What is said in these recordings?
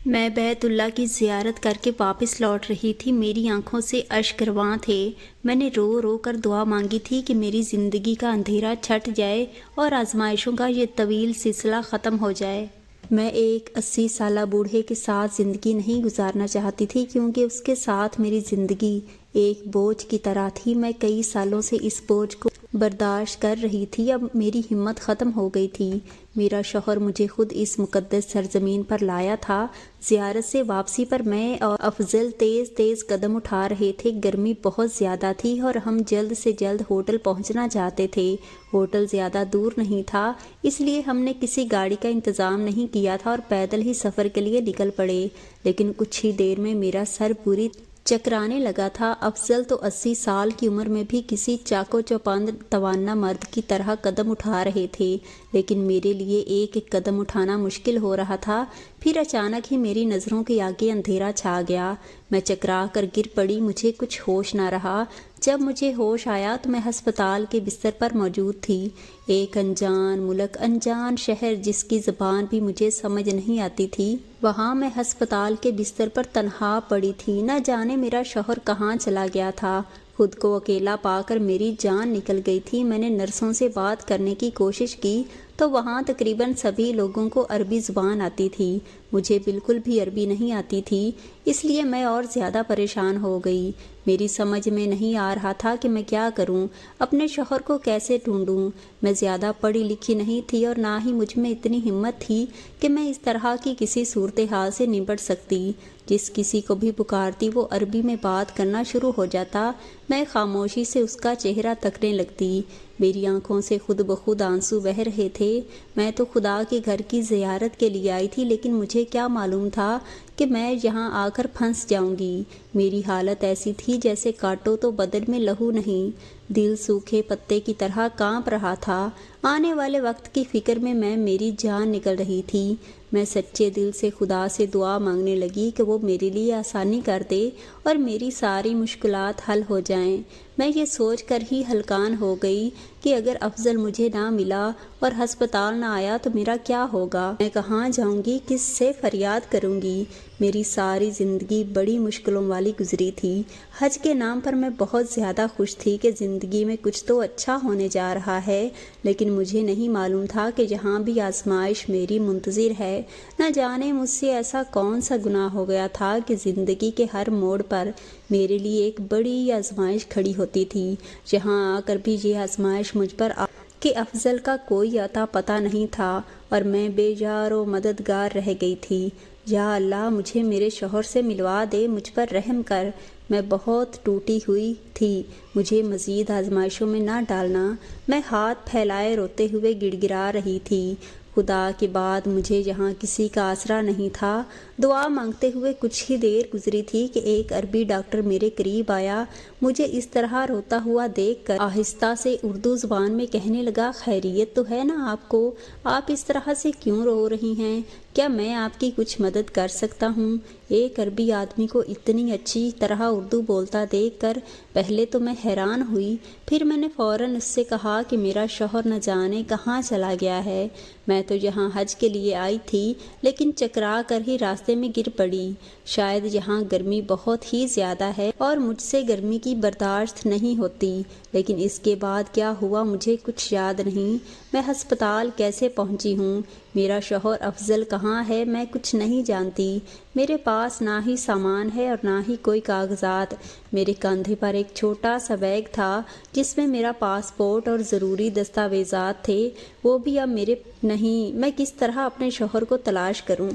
میں بیت اللہ کی زیارت کر کے واپس لوٹ رہی تھی۔ میری آنکھوں سے اشک رواں تھے۔ میں نے رو رو کر دعا مانگی تھی کہ میری زندگی کا اندھیرا چھٹ جائے اور آزمائشوں کا یہ طویل سلسلہ ختم ہو جائے۔ میں ایک 80 سالہ بوڑھے کے ساتھ زندگی نہیں گزارنا چاہتی تھی، کیونکہ اس کے ساتھ میری زندگی ایک بوجھ کی طرح تھی۔ میں کئی سالوں سے اس بوجھ کو برداشت کر رہی تھی، اب میری ہمت ختم ہو گئی تھی۔ میرا شوہر مجھے خود اس مقدس سرزمین پر لایا تھا۔ زیارت سے واپسی پر میں اور افضل تیز تیز قدم اٹھا رہے تھے۔ گرمی بہت زیادہ تھی اور ہم جلد سے جلد ہوٹل پہنچنا چاہتے تھے۔ ہوٹل زیادہ دور نہیں تھا، اس لیے ہم نے کسی گاڑی کا انتظام نہیں کیا تھا اور پیدل ہی سفر کے لیے نکل پڑے۔ لیکن کچھ ہی دیر میں میرا سر پوری چکرانے لگا تھا۔ افضل تو 80 سال کی عمر میں بھی کسی چاقو چوبند توانا مرد کی طرح قدم اٹھا رہے تھے، لیکن میرے لیے ایک ایک قدم اٹھانا مشکل ہو رہا تھا۔ پھر اچانک ہی میری نظروں کے آگے اندھیرا چھا گیا۔ میں چکرا کر گر پڑی، مجھے کچھ ہوش نہ رہا۔ جب مجھے ہوش آیا تو میں ہسپتال کے بستر پر موجود تھی۔ ایک انجان ملک، انجان شہر جس کی زبان بھی مجھے سمجھ نہیں آتی تھی، وہاں میں ہسپتال کے بستر پر تنہا پڑی تھی۔ نہ جانے میرا شوہر کہاں چلا گیا تھا۔ خود کو اکیلا پا کر میری جان نکل گئی تھی۔ میں نے نرسوں سے بات کرنے کی کوشش کی تو وہاں تقریباً سبھی لوگوں کو عربی زبان آتی تھی، مجھے بالکل بھی عربی نہیں آتی تھی، اس لیے میں اور زیادہ پریشان ہو گئی۔ میری سمجھ میں نہیں آ رہا تھا کہ میں کیا کروں، اپنے شوہر کو کیسے ڈھونڈوں۔ میں زیادہ پڑھی لکھی نہیں تھی اور نہ ہی مجھ میں اتنی ہمت تھی کہ میں اس طرح کی کسی صورتحال سے نمٹ سکتی۔ جس کسی کو بھی پکارتی وہ عربی میں بات کرنا شروع ہو جاتا۔ میں خاموشی سے اس کا چہرہ تکنے لگتی۔ میری آنکھوں سے خود بخود آنسو بہہ رہے تھے۔ میں تو خدا کے گھر کی زیارت کے لیے آئی تھی، لیکن مجھے کیا معلوم تھا کہ میں یہاں آ کر پھنس جاؤں گی۔ میری حالت ایسی تھی جیسے کاٹو تو بدن میں لہو نہیں، دل سوکھے پتے کی طرح کانپ رہا تھا۔ آنے والے وقت کی فکر میں میری جان نکل رہی تھی۔ میں سچے دل سے خدا سے دعا مانگنے لگی کہ وہ میرے لیے آسانی کر دے اور میری ساری مشکلات حل ہو جائیں۔ میں یہ سوچ کر ہی ہلکان ہو گئی کہ اگر افضل مجھے نہ ملا اور ہسپتال نہ آیا تو میرا کیا ہوگا، میں کہاں جاؤں گی، کس سے فریاد کروں گی۔ میری ساری زندگی بڑی مشکلوں والی گزری تھی۔ حج کے نام پر میں بہت زیادہ خوش تھی کہ زندگی میں کچھ تو اچھا ہونے جا رہا ہے، لیکن مجھے نہیں معلوم تھا کہ جہاں بھی آزمائش میری منتظر ہے۔ نہ جانے مجھ سے ایسا کون سا گناہ ہو گیا تھا کہ زندگی کے ہر موڑ پر میرے لیے ایک بڑی آزمائش کھڑی ہوتی تھی۔ جہاں آ کر بھی یہ آزمائش مجھ پر کہ افضل کا کوئی عطا پتہ نہیں تھا اور میں بے یار و مددگار رہ گئی تھی۔ یا اللہ، مجھے میرے شوہر سے ملوا دے، مجھ پر رحم کر۔ میں بہت ٹوٹی ہوئی تھی، مجھے مزید آزمائشوں میں نہ ڈالنا۔ میں ہاتھ پھیلائے روتے ہوئے گڑ گڑا رہی تھی۔ خدا کے بعد مجھے یہاں کسی کا آسرا نہیں تھا۔ دعا مانگتے ہوئے کچھ ہی دیر گزری تھی کہ ایک عربی ڈاکٹر میرے قریب آیا۔ مجھے اس طرح روتا ہوا دیکھ کر آہستہ سے اردو زبان میں کہنے لگا، خیریت تو ہے نا آپ کو؟ آپ اس طرح سے کیوں رو رہی ہیں؟ کیا میں آپ کی کچھ مدد کر سکتا ہوں؟ ایک عربی آدمی کو اتنی اچھی طرح اردو بولتا دیکھ کر پہلے تو میں حیران ہوئی، پھر میں نے فوراً اس سے کہا کہ میرا شوہر نہ جانے کہاں چلا گیا ہے۔ میں تو یہاں حج کے لیے آئی تھی، لیکن چکرا کر ہی راستے میں گر پڑی۔ شاید یہاں گرمی بہت ہی زیادہ ہے اور مجھ سے گرمی کی برداشت نہیں ہوتی، لیکن اس کے بعد کیا ہوا مجھے کچھ یاد نہیں۔ میں ہسپتال کیسے پہنچی ہوں، میرا شوہر افضل کہاں ہے، میں کچھ نہیں جانتی۔ میرے پاس نہ ہی سامان ہے اور نہ ہی کوئی کاغذات۔ میرے کندھے پر ایک چھوٹا سا بیگ تھا جس میں میرا پاسپورٹ اور ضروری دستاویزات تھے، وہ بھی اب میرے نہیں۔ میں کس طرح اپنے شوہر کو تلاش کروں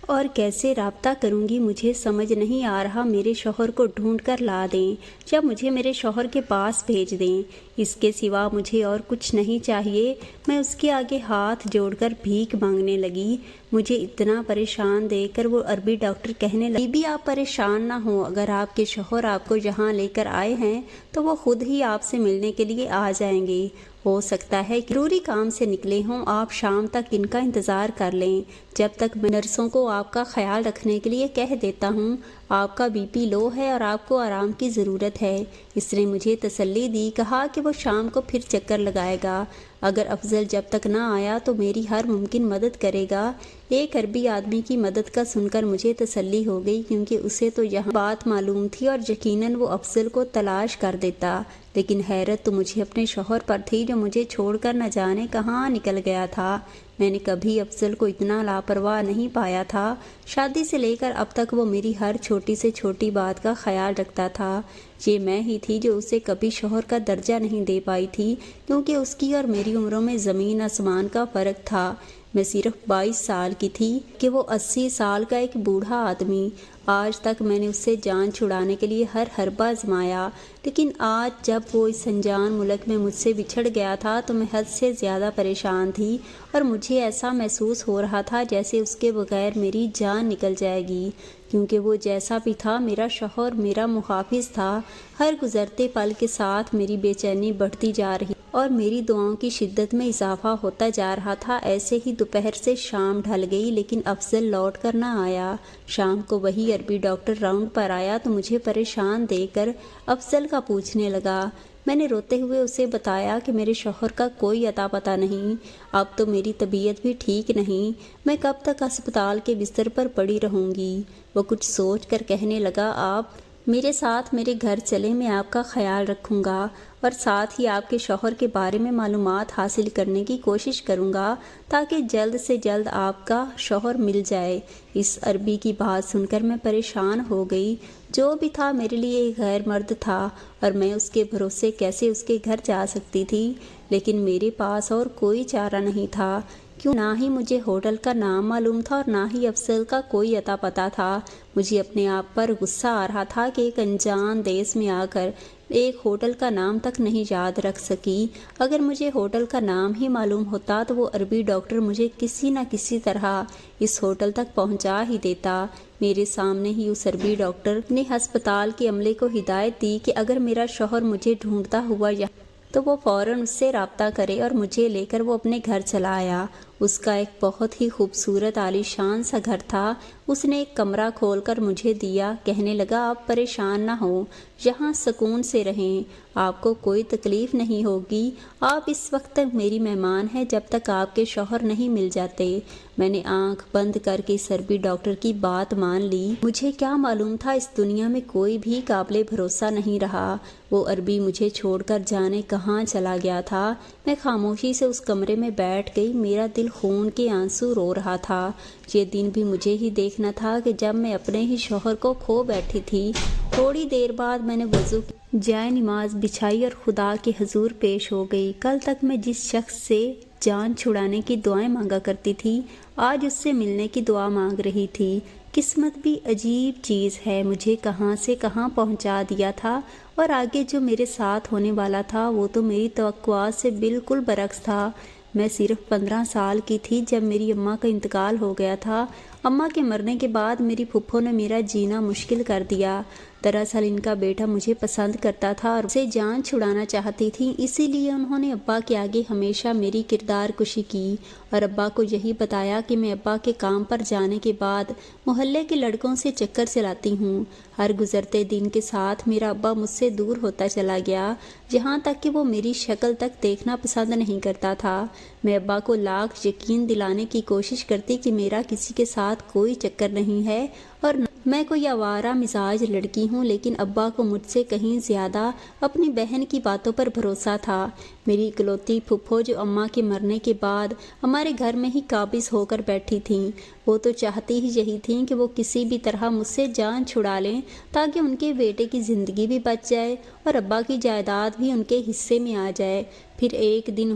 اور کیسے رابطہ کروں گی، مجھے سمجھ نہیں آ رہا۔ میرے شوہر کو ڈھونڈ کر لا دیں یا مجھے میرے شوہر کے پاس بھیج دیں، اس کے سوا مجھے اور کچھ نہیں چاہیے۔ میں اس کے آگے ہاتھ جوڑ کر بھیک مانگنے لگی۔ مجھے اتنا پریشان دیکھ کر وہ عربی ڈاکٹر کہنے لگی، بی بی آپ پریشان نہ ہوں، اگر آپ کے شوہر آپ کو یہاں لے کر آئے ہیں تو وہ خود ہی آپ سے ملنے کے لیے آ جائیں گے۔ ہو سکتا ہے کہ ضروری کام سے نکلے ہوں، آپ شام تک ان کا انتظار کر لیں، جب تک میں نرسوں کو آپ کا خیال رکھنے کے لیے کہہ دیتا ہوں۔ آپ کا بی پی لو ہے اور آپ کو آرام کی ضرورت ہے۔ اس نے مجھے تسلی دی، کہا کہ وہ شام کو پھر چکر لگائے گا۔ اگر افضل جب تک نہ آیا تو میری ہر ممکن مدد کرے گا۔ ایک عربی آدمی کی مدد کا سن کر مجھے تسلی ہو گئی، کیونکہ اسے تو یہاں بات معلوم تھی اور یقیناً وہ افضل کو تلاش کر دیتا۔ لیکن حیرت تو مجھے اپنے شوہر پر تھی، جو مجھے چھوڑ کر نہ جانے کہاں نکل گیا تھا۔ میں نے کبھی افضل کو اتنا لاپرواہ نہیں پایا تھا۔ شادی سے لے کر اب تک وہ میری ہر چھوٹی سے چھوٹی بات کا خیال رکھتا تھا۔ یہ میں ہی تھی جو اسے کبھی شوہر کا درجہ نہیں دے پائی تھی، کیونکہ اس کی اور میری عمروں میں زمین آسمان کا فرق تھا۔ میں صرف 22 سال کی تھی کہ وہ 80 سال کا ایک بوڑھا آدمی۔ آج تک میں نے اس سے جان چھڑانے کے لیے ہر حربہ آزمایا، لیکن آج جب وہ اس انجان ملک میں مجھ سے بچھڑ گیا تھا تو میں حد سے زیادہ پریشان تھی، اور مجھے ایسا محسوس ہو رہا تھا جیسے اس کے بغیر میری جان نکل جائے گی، کیونکہ وہ جیسا بھی تھا میرا شوہر میرا محافظ تھا۔ ہر گزرتے پل کے ساتھ میری بے چینی بڑھتی جا رہی اور میری دعاؤں کی شدت میں اضافہ ہوتا جا رہا تھا۔ ایسے ہی دوپہر سے شام ڈھل گئی، لیکن افضل لوٹ کر نہ آیا۔ شام کو وہی عربی ڈاکٹر راؤنڈ پر آیا تو مجھے پریشان دیکھ کر افضل کا پوچھنے لگا۔ میں نے روتے ہوئے اسے بتایا کہ میرے شوہر کا کوئی اتا پتہ نہیں، اب تو میری طبیعت بھی ٹھیک نہیں، میں کب تک اسپتال کے بستر پر پڑی رہوں گی۔ وہ کچھ سوچ کر کہنے لگا، آپ میرے ساتھ میرے گھر چلیں، میں آپ کا خیال رکھوں گا اور ساتھ ہی آپ کے شوہر کے بارے میں معلومات حاصل کرنے کی کوشش کروں گا، تاکہ جلد سے جلد آپ کا شوہر مل جائے۔ اس عربی کی بات سن کر میں پریشان ہو گئی۔ جو بھی تھا میرے لیے ایک غیر مرد تھا، اور میں اس کے بھروسے کیسے اس کے گھر جا سکتی تھی؟ لیکن میرے پاس اور کوئی چارہ نہیں تھا، کیوں نہ ہی مجھے ہوٹل کا نام معلوم تھا اور نہ ہی افضل کا کوئی اتا پتہ تھا۔ مجھے اپنے آپ پر غصہ آ رہا تھا کہ ایک انجان دیس میں آ کر ایک ہوٹل کا نام تک نہیں یاد رکھ سکی۔ اگر مجھے ہوٹل کا نام ہی معلوم ہوتا تو وہ عربی ڈاکٹر مجھے کسی نہ کسی طرح اس ہوٹل تک پہنچا ہی دیتا۔ میرے سامنے ہی اس عربی ڈاکٹر نے ہسپتال کے عملے کو ہدایت دی کہ اگر میرا شوہر مجھے ڈھونڈتا ہوا تو وہ فوراً اس سے رابطہ کرے، اور مجھے لے کر وہ اپنے گھر چلا آیا۔ اس کا ایک بہت ہی خوبصورت عالی شان سا گھر تھا۔ اس نے ایک کمرہ کھول کر مجھے دیا، کہنے لگا، آپ پریشان نہ ہوں، یہاں سکون سے رہیں، آپ کو کوئی تکلیف نہیں ہوگی، آپ اس وقت تک میری مہمان ہیں جب تک آپ کے شوہر نہیں مل جاتے۔ میں نے آنکھ بند کر کے اس عربی ڈاکٹر کی بات مان لی۔ مجھے کیا معلوم تھا اس دنیا میں کوئی بھی قابل بھروسہ نہیں رہا۔ وہ عربی مجھے چھوڑ کر جانے کہاں چلا گیا تھا۔ میں خاموشی سے اس کمرے میں بیٹھ گئی، میرا دل خون کے آنسو رو رہا تھا۔ یہ دن بھی مجھے ہی دیکھنا تھا کہ جب میں اپنے ہی شوہر کو کھو بیٹھی تھی۔ تھوڑی دیر بعد میں نے وضو جائے نماز بچھائی اور خدا کے حضور پیش ہو گئی۔ کل تک میں جس شخص سے جان چھڑانے کی دعائیں مانگا کرتی تھی، آج اس سے ملنے کی دعا مانگ رہی تھی۔ قسمت بھی عجیب چیز ہے، مجھے کہاں سے کہاں پہنچا دیا تھا، اور آگے جو میرے ساتھ ہونے والا تھا وہ تو میری توقعات سے بالکل برعکس تھا۔ میں صرف 15 سال کی تھی جب میری اماں کا انتقال ہو گیا تھا۔ اماں کے مرنے کے بعد میری پھپھو نے میرا جینا مشکل کر دیا۔ دراصل ان کا بیٹا مجھے پسند کرتا تھا اور اسے جان چھڑانا چاہتی تھی، اسی لیے انہوں نے ابا کے آگے ہمیشہ میری کردار کشی کی، اور ابا کو یہی بتایا کہ میں ابا کے کام پر جانے کے بعد محلے کے لڑکوں سے چکر چلاتی ہوں۔ ہر گزرتے دن کے ساتھ میرا ابا مجھ سے دور ہوتا چلا گیا، یہاں تک کہ وہ میری شکل تک دیکھنا پسند نہیں کرتا تھا۔ میں ابا کو لاکھ یقین دلانے کی کوشش کرتی کہ میرا کسی کے ساتھ کوئی چکر نہیں ہے اور میں کوئی آوارہ مزاج لڑکی ہوں، لیکن ابا کو مجھ سے کہیں زیادہ اپنی بہن کی باتوں پر بھروسہ تھا۔ میری اکلوتی پھپھو جو اماں کے مرنے کے بعد ہمارے گھر میں ہی قابض ہو کر بیٹھی تھیں، وہ تو چاہتی ہی یہی تھیں کہ وہ کسی بھی طرح مجھ سے جان چھڑا لیں تاکہ ان کے بیٹے کی زندگی بھی بچ جائے اور ابا کی جائیداد بھی ان کے حصے میں آ جائے۔ پھر ایک دن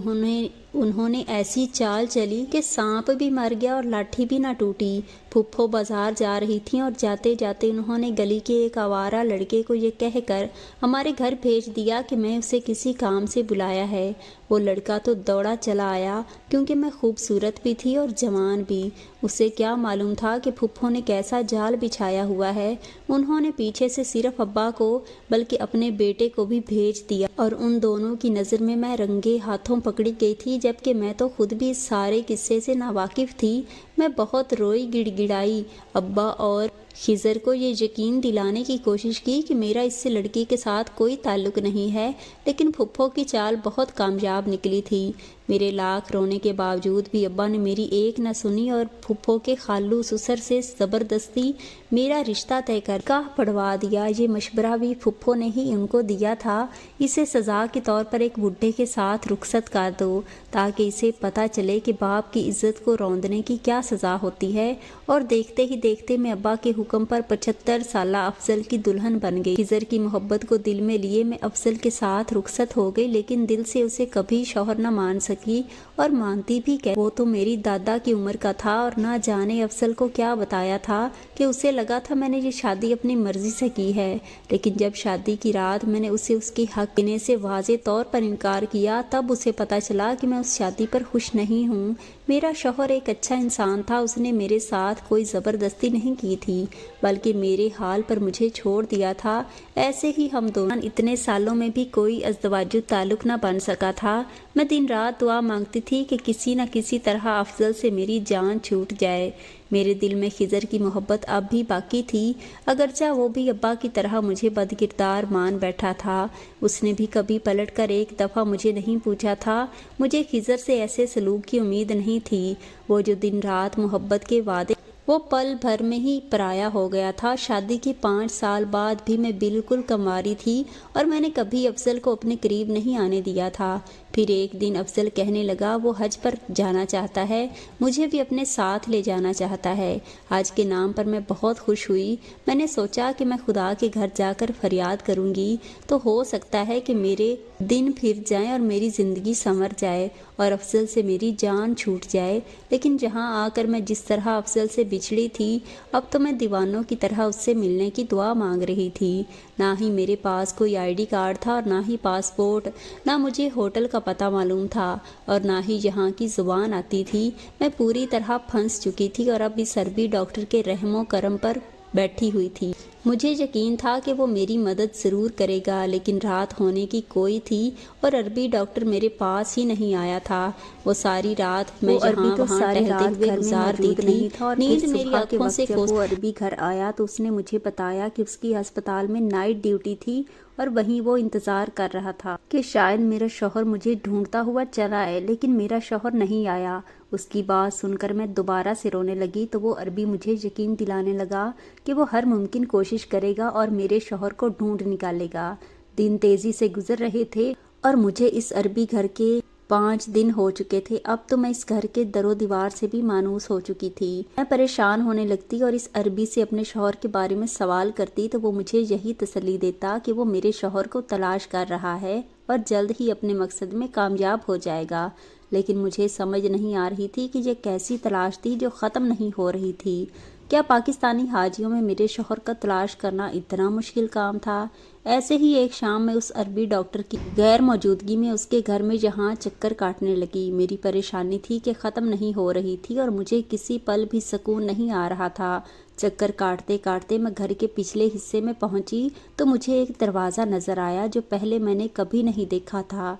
انہوں نے ایسی چال چلی کہ سانپ بھی مر گیا اور لاٹھی بھی نہ ٹوٹی۔ پھپھو بازار جا رہی تھیں اور جاتے جاتے انہوں نے گلی کے ایک آوارہ لڑکے کو یہ کہہ کر ہمارے گھر بھیج دیا کہ میں اسے کسی کام سے بلایا ہے۔ وہ لڑکا تو دوڑا چلا آیا، کیونکہ میں خوبصورت بھی تھی اور جوان بھی۔ اسے کیا معلوم تھا کہ پھپھو نے کیسا جال بچھایا ہوا ہے۔ انہوں نے پیچھے سے صرف ابا کو بلکہ اپنے بیٹے کو بھی بھیج دیا، اور ان دونوں کی نظر میں میں رنگے ہاتھوں پکڑی گئی تھی، جبکہ میں تو خود بھی اس سارے قصے سے ناواقف تھی۔ میں بہت روئی، گڑ گڑائی، ابا اور خضر کو یہ یقین دلانے کی کوشش کی کہ میرا اس لڑکی کے ساتھ کوئی تعلق نہیں ہے، لیکن پھپھو کی چال بہت کامیاب نکلی تھی۔ میرے لاکھ رونے کے باوجود بھی ابا نے میری ایک نہ سنی اور پھپھو کے خالو سسر سے زبردستی میرا رشتہ طے کر نکاح پڑھوا دیا۔ یہ مشورہ بھی پھپھو نے ہی ان کو دیا تھا، اسے سزا کے طور پر ایک بڈھے کے ساتھ رخصت کر دو تاکہ اسے پتہ چلے کہ باپ کی عزت کو روندنے کی کیا سزا ہوتی ہے۔ اور دیکھتے ہی دیکھتے میں ابا کے حکم پر 75 سالہ افضل کی دلہن بن گئی۔ خضر کی محبت کو دل میں لیے میں افضل کے ساتھ رخصت ہو گئی، لیکن دل سے اسے کبھی شوہر نہ مان سکی اور مانتی بھی کہ وہ تو میری دادا کی عمر کا تھا، اور نہ جانے افضل کو کیا بتایا تھا کہ اسے لگا تھا میں نے یہ شادی اپنی مرضی سے کی ہے۔ لیکن جب شادی کی رات میں نے اسے اس کی حق دینے سے واضح طور پر انکار کیا، تب اسے پتہ چلا کہ میں اس شادی پر خوش نہیں ہوں۔ میرا شوہر ایک اچھا انسان تھا، اس نے میرے ساتھ کوئی زبردستی نہیں کی تھی بلکہ میرے حال پر مجھے چھوڑ دیا تھا۔ ایسے ہی ہم دونوں اتنے سالوں میں بھی کوئی ازدواجی تعلق نہ بن سکا تھا۔ میں دن رات دعا مانگتی تھی کہ کسی نہ کسی طرح افضل سے میری جان چھوٹ جائے۔ میرے دل میں خضر کی محبت اب بھی باقی تھی، اگرچہ وہ بھی ابا کی طرح مجھے بدکردار مان بیٹھا تھا۔ اس نے بھی کبھی پلٹ کر ایک دفعہ مجھے نہیں پوچھا تھا۔ مجھے خضر سے ایسے سلوک کی امید نہیں تھی۔ وہ جو دن رات محبت کے وعدے وہ پل بھر میں ہی پرایا ہو گیا تھا۔ شادی کے 5 سال بعد بھی میں بالکل کنواری تھی اور میں نے کبھی افضل کو اپنے قریب نہیں آنے دیا تھا۔ پھر ایک دن افضل کہنے لگا وہ حج پر جانا چاہتا ہے، مجھے بھی اپنے ساتھ لے جانا چاہتا ہے۔ حج کے نام پر میں بہت خوش ہوئی۔ میں نے سوچا کہ میں خدا کے گھر جا کر فریاد کروں گی تو ہو سکتا ہے کہ میرے دن پھر جائیں اور میری زندگی سنور جائے اور افضل سے میری جان چھوٹ جائے۔ لیکن جہاں آ کر میں جس طرح افضل سے بچھڑی تھی، اب تو میں دیوانوں کی طرح اس سے ملنے کی دعا مانگ رہی تھی۔ نہ ہی میرے پاس کوئی ID کارڈ تھا اور نہ ہی پاسپورٹ، نہ مجھے ہوٹل کا پتہ معلوم تھا اور نہ ہی یہاں کی زبان آتی تھی۔ میں پوری طرح پھنس چکی تھی اور اب اس عربی ڈاکٹر کے رحم و کرم پر بیٹھی ہوئی تھی۔ مجھے یقین تھا کہ وہ میری مدد ضرور کرے گا، لیکن رات ہونے کی کوئی تھی اور عربی ڈاکٹر میرے پاس ہی نہیں آیا تھا۔ وہ ساری رات میں یہاں وہاں ٹہلتے ہوئے گزار دی تھی۔ نیند میری آنکھوں سے جب وہ عربی گھر آیا تو اس نے مجھے بتایا کہ اس کی ہسپتال میں نائٹ ڈیوٹی تھی اور وہیں وہ انتظار کر رہا تھا کہ شاید میرا شوہر مجھے ڈھونڈتا ہوا چلا آئے، لیکن میرا شوہر نہیں آیا۔ اس کی بات سن کر میں دوبارہ سے رونے لگی تو وہ عربی مجھے یقین دلانے لگا کہ وہ ہر ممکن کوشش کرے گا اور میرے شوہر کو ڈھونڈ نکالے گا۔ دن تیزی سے گزر رہے تھے اور مجھے اس عربی گھر کے 5 دن ہو چکے تھے۔ اب تو میں اس گھر کے در و دیوار سے بھی مانوس ہو چکی تھی۔ میں پریشان ہونے لگتی اور اس عربی سے اپنے شوہر کے بارے میں سوال کرتی تو وہ مجھے یہی تسلی دیتا کہ وہ میرے شوہر کو تلاش کر رہا ہے اور جلد ہی اپنے مقصد میں کامیاب ہو جائے گا۔ لیکن مجھے سمجھ نہیں آ رہی تھی کہ یہ کیسی تلاش تھی جو ختم نہیں ہو رہی تھی۔ کیا پاکستانی حاجیوں میں میرے شوہر کا تلاش کرنا اتنا مشکل کام تھا؟ ایسے ہی ایک شام میں اس عربی ڈاکٹر کی غیر موجودگی میں اس کے گھر میں یہاں چکر کاٹنے لگی۔ میری پریشانی تھی کہ ختم نہیں ہو رہی تھی اور مجھے کسی پل بھی سکون نہیں آ رہا تھا۔ چکر کاٹتے کاٹتے میں گھر کے پچھلے حصے میں پہنچی تو مجھے ایک دروازہ نظر آیا جو پہلے میں نے کبھی نہیں دیکھا تھا۔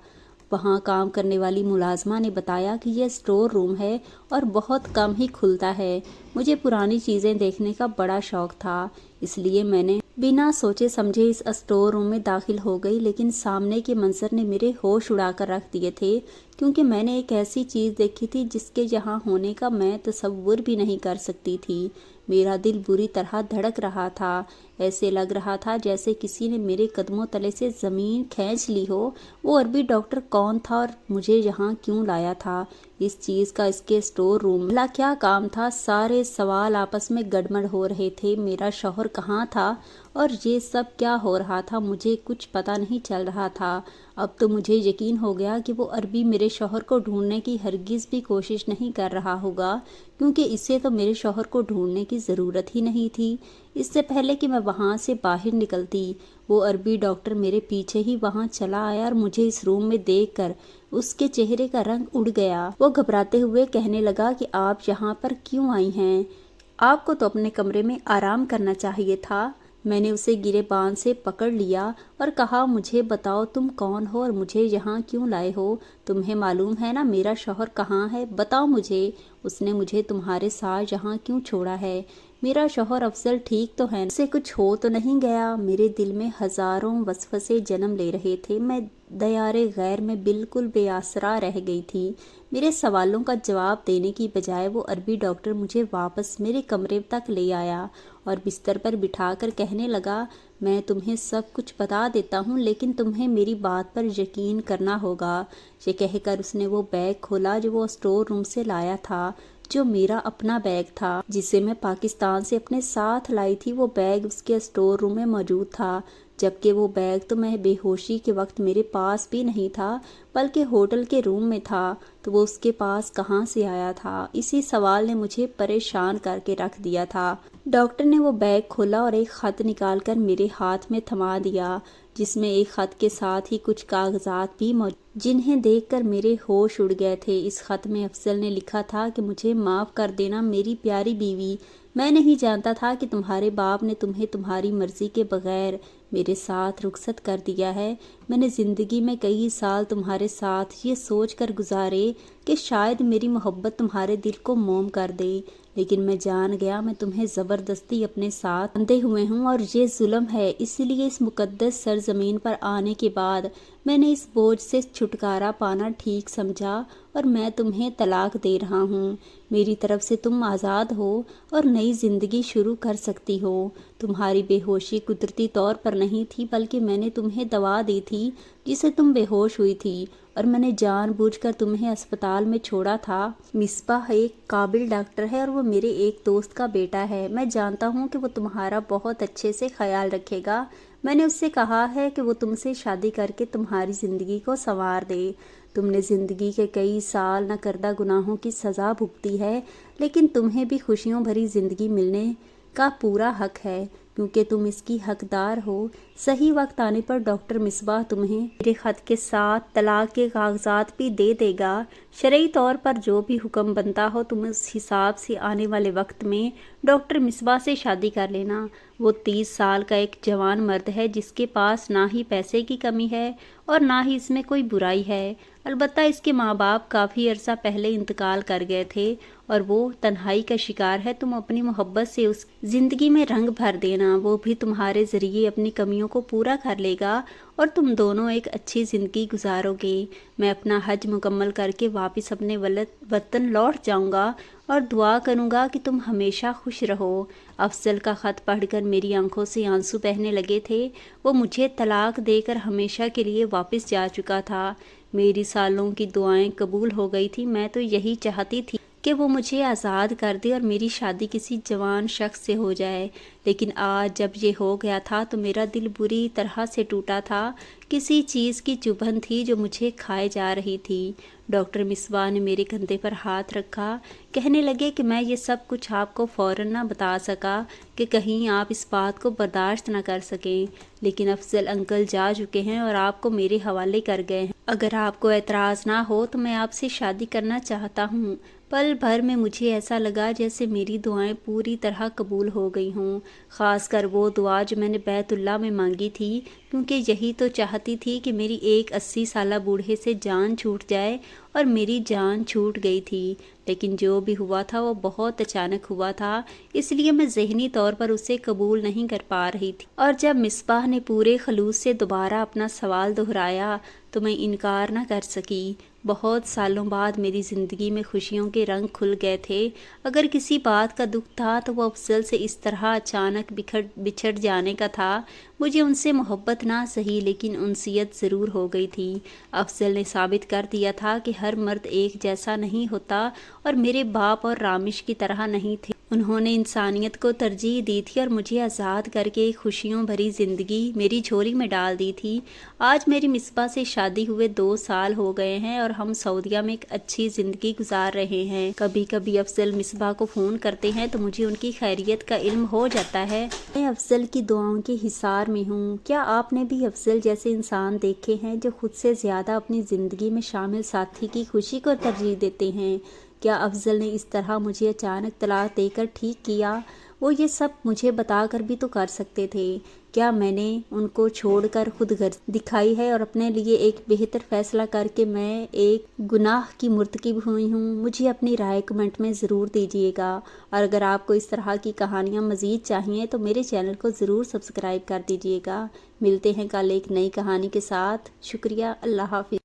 وہاں کام کرنے والی ملازمہ نے بتایا کہ یہ اسٹور روم ہے اور بہت کم ہی کھلتا ہے۔ مجھے پرانی چیزیں دیکھنے کا بڑا شوق تھا، اس لیے میں نے بنا سوچے سمجھے اس اسٹور روم میں داخل ہو گئی، لیکن سامنے کے منظر نے میرے ہوش اڑا کر رکھ دیے تھے، کیونکہ میں نے ایک ایسی چیز دیکھی تھی جس کے یہاں ہونے کا میں تصور بھی نہیں کر سکتی تھی۔ میرا دل بری طرح دھڑک رہا تھا، ایسے لگ رہا تھا جیسے کسی نے میرے قدموں تلے سے زمین کھینچ لی ہو۔ وہ عربی ڈاکٹر کون تھا اور مجھے یہاں کیوں لایا تھا؟ اس چیز کا اس کے اسٹور روم میں کیا کام تھا؟ سارے سوال آپس میں گڑبڑ ہو رہے تھے۔ میرا شوہر کہاں تھا اور یہ سب کیا ہو رہا تھا؟ مجھے کچھ پتہ نہیں چل رہا تھا۔ اب تو مجھے یقین ہو گیا کہ وہ عربی میرے شوہر کو ڈھونڈنے کی ہرگز بھی کوشش نہیں کر رہا ہوگا، کیونکہ اسے تو میرے شوہر کو ڈھونڈنے کی ضرورت ہی نہیں تھی۔ اس سے پہلے کہ میں وہاں سے باہر نکلتی، وہ عربی ڈاکٹر میرے پیچھے ہی وہاں چلا آیا اور مجھے اس روم میں دیکھ کر اس کے چہرے کا رنگ اڑ گیا۔ وہ گھبراتے ہوئے کہنے لگا کہ آپ یہاں پر کیوں آئی ہیں؟ آپ کو تو اپنے کمرے میں آرام کرنا چاہیے تھا۔ میں نے اسے گریبان سے پکڑ لیا اور کہا مجھے بتاؤ تم کون ہو اور مجھے یہاں کیوں لائے ہو؟ تمہیں معلوم ہے نا میرا شوہر کہاں ہے؟ بتاؤ مجھے، اس نے مجھے تمہارے ساتھ یہاں کیوں چھوڑا ہے؟ میرا شوہر افضل ٹھیک تو ہے، اسے کچھ ہو تو نہیں گیا؟ میرے دل میں ہزاروں وسوسے جنم لے رہے تھے۔ میں دیار غیر میں بالکل بے آسرا رہ گئی تھی۔ میرے سوالوں کا جواب دینے کی بجائے وہ عربی ڈاکٹر مجھے واپس میرے کمرے تک لے آیا اور بستر پر بٹھا کر کہنے لگا، میں تمہیں سب کچھ بتا دیتا ہوں لیکن تمہیں میری بات پر یقین کرنا ہوگا۔ یہ کہہ کر اس نے وہ بیگ کھولا جو وہ اسٹور روم سے لایا تھا، جو میرا اپنا بیگ تھا جسے میں پاکستان سے اپنے ساتھ لائی تھی۔ وہ بیگ اس کے اسٹور روم میں موجود تھا، جبکہ وہ بیگ تو میں بے ہوشی کے وقت میرے پاس بھی نہیں تھا بلکہ ہوٹل کے روم میں تھا، تو وہ اس کے پاس کہاں سے آیا تھا؟ اسی سوال نے مجھے پریشان کر کے رکھ دیا تھا۔ ڈاکٹر نے وہ بیگ کھولا اور ایک خط نکال کر میرے ہاتھ میں تھما دیا، جس میں ایک خط کے ساتھ ہی کچھ کاغذات بھی موجود جنہیں دیکھ کر میرے ہوش اڑ گئے تھے۔ اس خط میں افضل نے لکھا تھا کہ مجھے معاف کر دینا میری پیاری بیوی، میں نہیں جانتا تھا کہ تمہارے باپ نے تمہیں تمہاری مرضی کے بغیر میرے ساتھ رخصت کر دیا ہے۔ میں نے زندگی میں کئی سال تمہارے ساتھ یہ سوچ کر گزارے کہ شاید میری محبت تمہارے دل کو موم کر دے، لیکن میں جان گیا میں تمہیں زبردستی اپنے ساتھ باندھے ہوئے ہوں اور یہ ظلم ہے۔ اس لیے اس مقدس سرزمین پر آنے کے بعد میں نے اس بوجھ سے چھٹکارا پانا ٹھیک سمجھا اور میں تمہیں طلاق دے رہا ہوں۔ میری طرف سے تم آزاد ہو اور نئی زندگی شروع کر سکتی ہو۔ تمہاری بے ہوشی قدرتی طور پر نہیں تھی بلکہ میں نے تمہیں دوا دی تھی جسے تم بے ہوش ہوئی تھی، اور میں نے جان بوجھ کر تمہیں اسپتال میں چھوڑا تھا۔ مصباح ایک قابل ڈاکٹر ہے اور وہ میرے ایک دوست کا بیٹا ہے۔ میں جانتا ہوں کہ وہ تمہارا بہت اچھے سے خیال رکھے گا۔ میں نے اس سے کہا ہے کہ وہ تم سے شادی کر کے تمہاری زندگی کو سنوار دے۔ تم نے زندگی کے کئی سال نہ کردہ گناہوں کی سزا بھگتی ہے، لیکن تمہیں بھی خوشیوں بھری زندگی ملنے کا پورا حق ہے کیونکہ تم اس کی حقدار ہو۔ صحیح وقت آنے پر ڈاکٹر مصباح تمہیں میرے خط کے ساتھ طلاق کے کاغذات بھی دے دے گا۔ شرعی طور پر جو بھی حکم بنتا ہو تم اس حساب سے آنے والے وقت میں ڈاکٹر مصباح سے شادی کر لینا۔ وہ 30 سال کا ایک جوان مرد ہے جس کے پاس نہ ہی پیسے کی کمی ہے اور نہ ہی اس میں کوئی برائی ہے۔ البتہ اس کے ماں باپ کافی عرصہ پہلے انتقال کر گئے تھے اور وہ تنہائی کا شکار ہے۔ تم اپنی محبت سے اس زندگی میں رنگ بھر دینا، وہ بھی تمہارے ذریعے اپنی کمیوں کو پورا کر لے گا اور تم دونوں ایک اچھی زندگی گزارو گے۔ میں اپنا حج مکمل کر کے واپس اپنے وطن لوٹ جاؤں گا اور دعا کروں گا کہ تم ہمیشہ خوش رہو۔ افضل کا خط پڑھ کر میری آنکھوں سے آنسو بہنے لگے تھے۔ وہ مجھے طلاق دے کر ہمیشہ کے لیے واپس جا چکا تھا۔ میری سالوں کی دعائیں قبول ہو گئی تھی۔ میں تو یہی چاہتی تھی کہ وہ مجھے آزاد کر دے اور میری شادی کسی جوان شخص سے ہو جائے، لیکن آج جب یہ ہو گیا تھا تو میرا دل بری طرح سے ٹوٹا تھا۔ کسی چیز کی چبھن تھی جو مجھے کھائے جا رہی تھی۔ ڈاکٹر مصباح نے میرے کندھے پر ہاتھ رکھا، کہنے لگے کہ میں یہ سب کچھ آپ کو فوراً نہ بتا سکا کہ کہیں آپ اس بات کو برداشت نہ کر سکیں، لیکن افضل انکل جا چکے ہیں اور آپ کو میرے حوالے کر گئے ہیں۔ اگر آپ کو اعتراض نہ ہو تو میں آپ سے شادی کرنا چاہتا ہوں۔ پل بھر میں مجھے ایسا لگا جیسے میری دعائیں پوری طرح قبول ہو گئی ہوں، خاص کر وہ دعا جو میں نے بیت اللہ میں مانگی تھی، کیونکہ یہی تو چاہتی تھی کہ میری ایک 80 سالہ بوڑھے سے جان چھوٹ جائے، اور میری جان چھوٹ گئی تھی۔ لیکن جو بھی ہوا تھا وہ بہت اچانک ہوا تھا، اس لیے میں ذہنی طور پر اسے قبول نہیں کر پا رہی تھی، اور جب مصباح نے پورے خلوص سے دوبارہ اپنا سوال دہرایا تو میں انکار نہ کر سکی۔ بہت سالوں بعد میری زندگی میں خوشیوں کے رنگ کھل گئے تھے۔ اگر کسی بات کا دکھ تھا تو وہ افضل سے اس طرح اچانک بچھڑ جانے کا تھا۔ مجھے ان سے محبت نہ سہی لیکن انسیت ضرور ہو گئی تھی۔ افضل نے ثابت کر دیا تھا کہ ہر مرد ایک جیسا نہیں ہوتا، اور میرے باپ اور رامش کی طرح نہیں تھے۔ انہوں نے انسانیت کو ترجیح دی تھی اور مجھے آزاد کر کے ایک خوشیوں بھری زندگی میری جھولی میں ڈال دی تھی۔ آج میری مصباح سے شادی ہوئے 2 سال ہو گئے ہیں اور ہم سعودیہ میں ایک اچھی زندگی گزار رہے ہیں۔ کبھی کبھی افضل مصباح کو فون کرتے ہیں تو مجھے ان کی خیریت کا علم ہو جاتا ہے۔ میں افضل کی دعاؤں کے حصار میں ہوں۔ کیا آپ نے بھی افضل جیسے انسان دیکھے ہیں جو خود سے زیادہ اپنی زندگی میں شامل ساتھی کی خوشی کو ترجیح دیتے ہیں؟ کیا افضل نے اس طرح مجھے اچانک طلاق دے کر ٹھیک کیا؟ وہ یہ سب مجھے بتا کر بھی تو کر سکتے تھے۔ کیا میں نے ان کو چھوڑ کر خود غرضی دکھائی ہے اور اپنے لیے ایک بہتر فیصلہ کر کے میں ایک گناہ کی مرتکب ہوئی ہوں؟ مجھے اپنی رائے کمنٹ میں ضرور دیجیے گا، اور اگر آپ کو اس طرح کی کہانیاں مزید چاہیے تو میرے چینل کو ضرور سبسکرائب کر دیجیے گا۔ ملتے ہیں کل ایک نئی کہانی کے ساتھ۔ شکریہ، اللہ حافظ۔